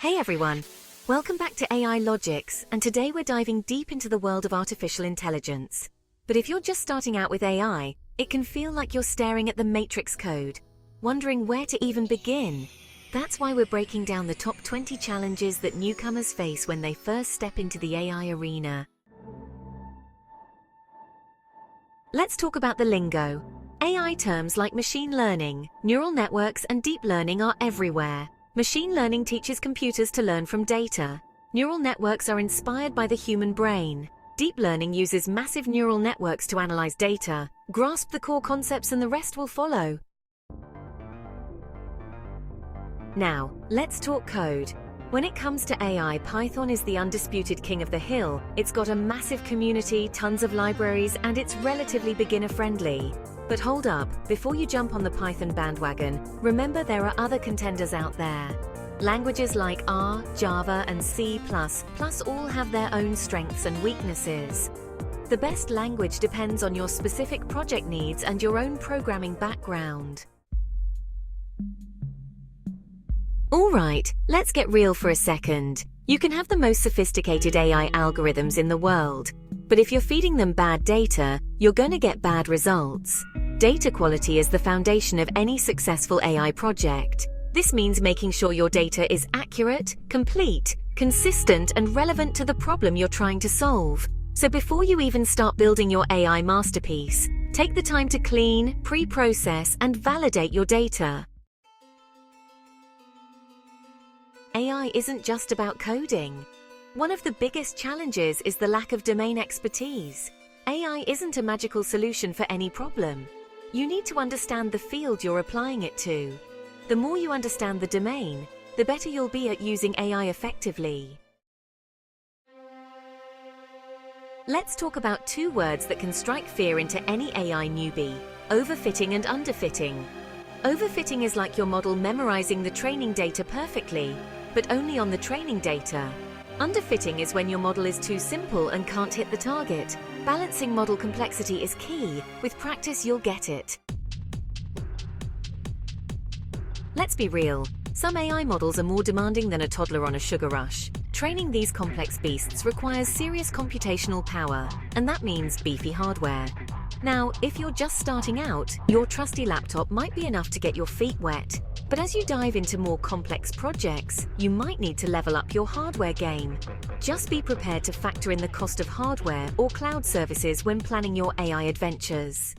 Hey everyone, welcome back to AI Logics, and today we're diving deep into the world of artificial intelligence. But if you're just starting out with AI, it can feel like you're staring at the matrix code, wondering where to even begin. That's why we're breaking down the top 20 challenges that newcomers face when they first step into the AI arena. Let's talk about the lingo. AI terms like machine learning, neural networks, and deep learning are everywhere. Machine learning teaches computers to learn from data. Neural networks are inspired by the human brain. Deep learning uses massive neural networks to analyze data, grasp the core concepts, and the rest will follow. Now, let's talk code. When it comes to AI, Python is the undisputed king of the hill. It's got a massive community, tons of libraries, and it's relatively beginner-friendly. But hold up, before you jump on the Python bandwagon, remember there are other contenders out there. Languages like R, Java, and C++ all have their own strengths and weaknesses. The best language depends on your specific project needs and your own programming background. Alright, let's get real for a second. You can have the most sophisticated AI algorithms in the world, but if you're feeding them bad data, you're going to get bad results. Data quality is the foundation of any successful AI project. This means making sure your data is accurate, complete, consistent, and relevant to the problem you're trying to solve. So before you even start building your AI masterpiece, take the time to clean, pre-process, and validate your data. AI isn't just about coding. One of the biggest challenges is the lack of domain expertise. AI isn't a magical solution for any problem. You need to understand the field you're applying it to. The more you understand the domain, the better you'll be at using AI effectively. Let's talk about two words that can strike fear into any AI newbie: overfitting and underfitting. Overfitting is like your model memorizing the training data perfectly, but only on the training data. Underfitting is when your model is too simple and can't hit the target. Balancing model complexity is key. With practice, you'll get it. Let's be real. Some AI models are more demanding than a toddler on a sugar rush. Training these complex beasts requires serious computational power, and that means beefy hardware. Now, if you're just starting out, your trusty laptop might be enough to get your feet wet. But as you dive into more complex projects, you might need to level up your hardware game. Just be prepared to factor in the cost of hardware or cloud services when planning your AI adventures.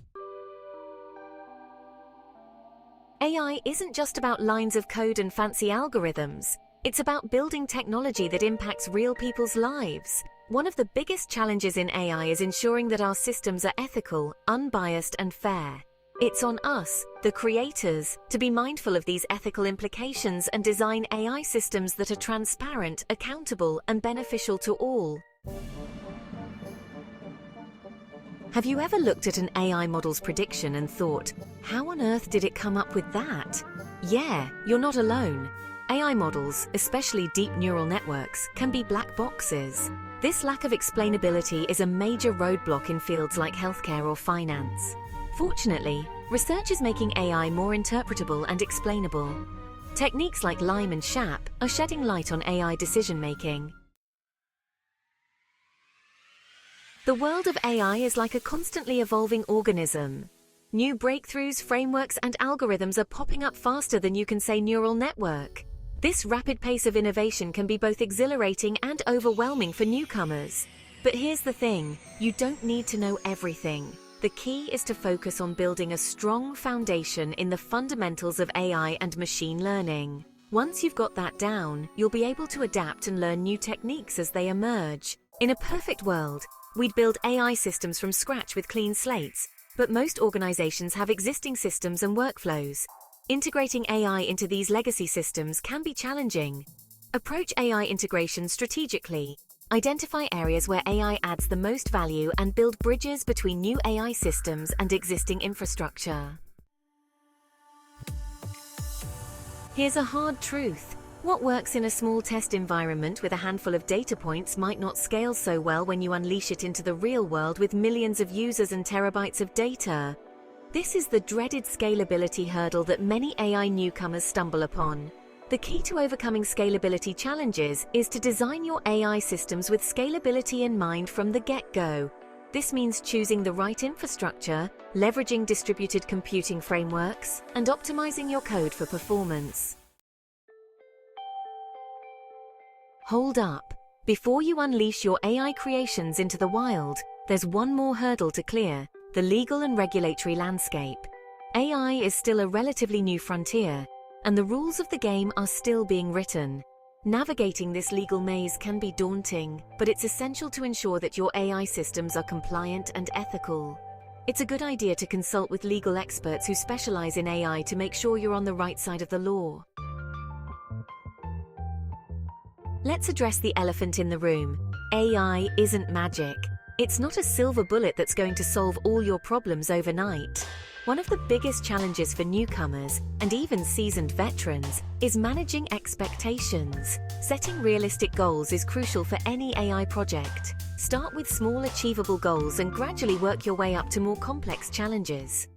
AI isn't just about lines of code and fancy algorithms. It's about building technology that impacts real people's lives. One of the biggest challenges in AI is ensuring that our systems are ethical, unbiased, and fair. It's on us, the creators, to be mindful of these ethical implications and design AI systems that are transparent, accountable, and beneficial to all. Have you ever looked at an AI model's prediction and thought, how on earth did it come up with that? Yeah, you're not alone. AI models, especially deep neural networks, can be black boxes. This lack of explainability is a major roadblock in fields like healthcare or finance. Fortunately, research is making AI more interpretable and explainable. Techniques like LIME and SHAP are shedding light on AI decision-making. The world of AI is like a constantly evolving organism. New breakthroughs, frameworks, and algorithms are popping up faster than you can say neural network. This rapid pace of innovation can be both exhilarating and overwhelming for newcomers. But here's the thing, you don't need to know everything. The key is to focus on building a strong foundation in the fundamentals of AI and machine learning. Once you've got that down, you'll be able to adapt and learn new techniques as they emerge. In a perfect world, we'd build AI systems from scratch with clean slates, but most organizations have existing systems and workflows. Integrating AI into these legacy systems can be challenging. Approach AI integration strategically. Identify areas where AI adds the most value and build bridges between new AI systems and existing infrastructure. Here's a hard truth. What works in a small test environment with a handful of data points might not scale so well when you unleash it into the real world with millions of users and terabytes of data. This is the dreaded scalability hurdle that many AI newcomers stumble upon. The key to overcoming scalability challenges is to design your AI systems with scalability in mind from the get-go. This means choosing the right infrastructure, leveraging distributed computing frameworks, and optimizing your code for performance. Hold up! Before you unleash your AI creations into the wild, there's one more hurdle to clear: the legal and regulatory landscape. AI is still a relatively new frontier, and the rules of the game are still being written. Navigating this legal maze can be daunting, but it's essential to ensure that your AI systems are compliant and ethical. It's a good idea to consult with legal experts who specialize in AI to make sure you're on the right side of the law. Let's address the elephant in the room. AI isn't magic. It's not a silver bullet that's going to solve all your problems overnight. One of the biggest challenges for newcomers, and even seasoned veterans, is managing expectations. Setting realistic goals is crucial for any AI project. Start with small, achievable goals and gradually work your way up to more complex challenges.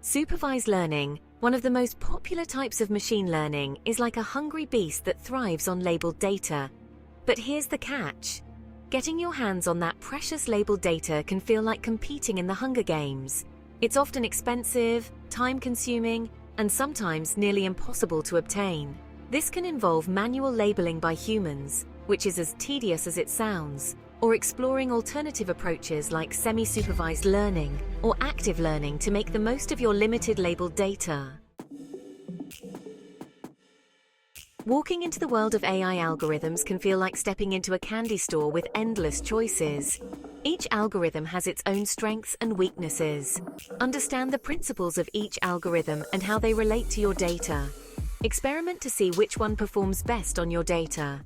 Supervised learning, one of the most popular types of machine learning, is like a hungry beast that thrives on labeled data. But here's the catch. Getting your hands on that precious labeled data can feel like competing in the Hunger Games. It's often expensive, time-consuming, and sometimes nearly impossible to obtain. This can involve manual labeling by humans, which is as tedious as it sounds, or exploring alternative approaches like semi-supervised learning or active learning to make the most of your limited labeled data. Walking into the world of AI algorithms can feel like stepping into a candy store with endless choices. Each algorithm has its own strengths and weaknesses. Understand the principles of each algorithm and how they relate to your data. Experiment to see which one performs best on your data.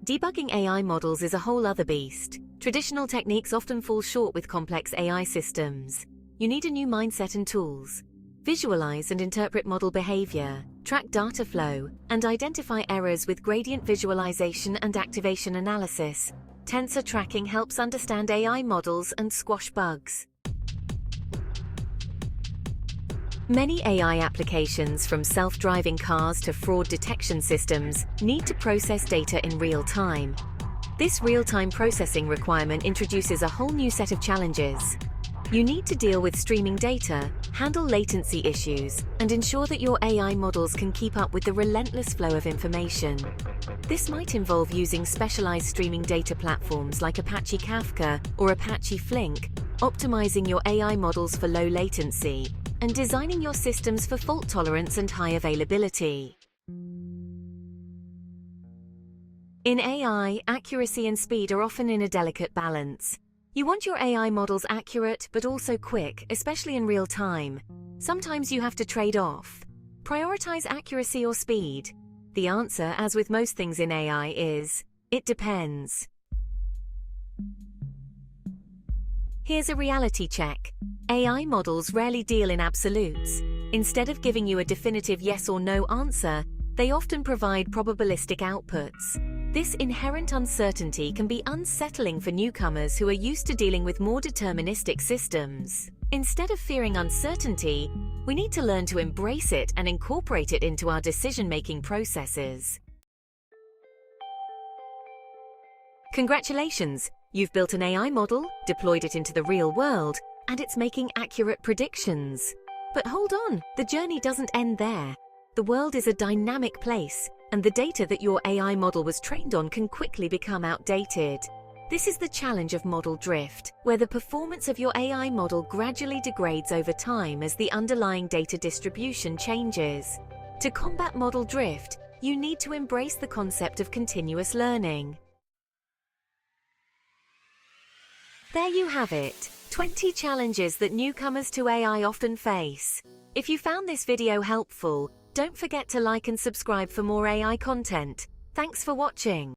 Debugging AI models is a whole other beast. Traditional techniques often fall short with complex AI systems. You need a new mindset and tools. Visualize and interpret model behavior, track data flow, and identify errors with gradient visualization and activation analysis. Tensor tracking helps understand AI models and squash bugs. Many AI applications, from self-driving cars to fraud detection systems, need to process data in real time. This real-time processing requirement introduces a whole new set of challenges. You need to deal with streaming data, handle latency issues, and ensure that your AI models can keep up with the relentless flow of information. This might involve using specialized streaming data platforms like Apache Kafka or Apache Flink, optimizing your AI models for low latency, and designing your systems for fault tolerance and high availability. In AI, accuracy and speed are often in a delicate balance. You want your AI models accurate but also quick, especially in real time. Sometimes you have to trade off. Prioritize accuracy or speed? The answer, as with most things in AI, is it depends. Here's a reality check. AI models rarely deal in absolutes. Instead of giving you a definitive yes or no answer, they often provide probabilistic outputs. This inherent uncertainty can be unsettling for newcomers who are used to dealing with more deterministic systems. Instead of fearing uncertainty, we need to learn to embrace it and incorporate it into our decision-making processes. Congratulations! You've built an AI model, deployed it into the real world, and it's making accurate predictions. But hold on, the journey doesn't end there. The world is a dynamic place, and the data that your AI model was trained on can quickly become outdated. This is the challenge of model drift, where the performance of your AI model gradually degrades over time as the underlying data distribution changes. To combat model drift, you need to embrace the concept of continuous learning. There you have it, 20 challenges that newcomers to AI often face. If you found this video helpful, don't forget to like and subscribe for more AI content. Thanks for watching.